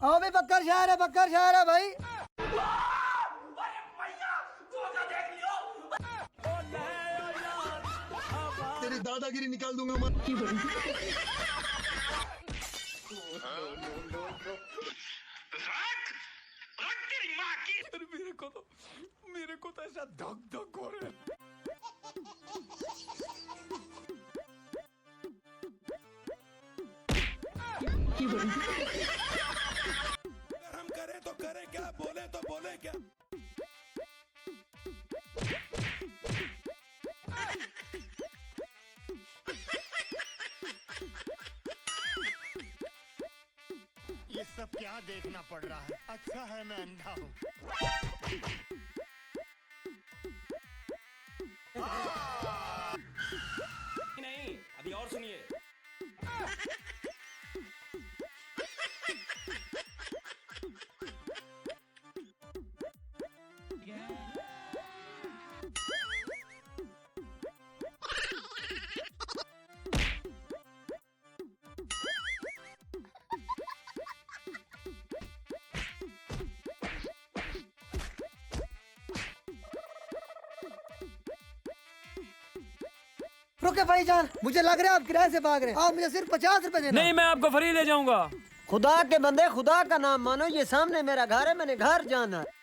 आओ भी बक्कर शहर है भाई। तेरी दादागिरी निकाल दूंगा मैं। मेरे को तो ऐसा धक धक हो रहा है। अगर हम करें तो करें क्या, बोले तो बोले क्या। ये सब क्या देखना पड़ रहा है? अच्छा है मैं अंधा हूँ। नहीं, अभी और सुनिए। रुके भाईजान, मुझे लग रहा है आप किराए से भाग रहे हैं। आप मुझे सिर्फ 50 रुपए देना। नहीं, मैं आपको फ्री ले जाऊंगा। खुदा के बंदे, खुदा का नाम मानो, ये सामने मेरा घर है, मैंने घर जाना है।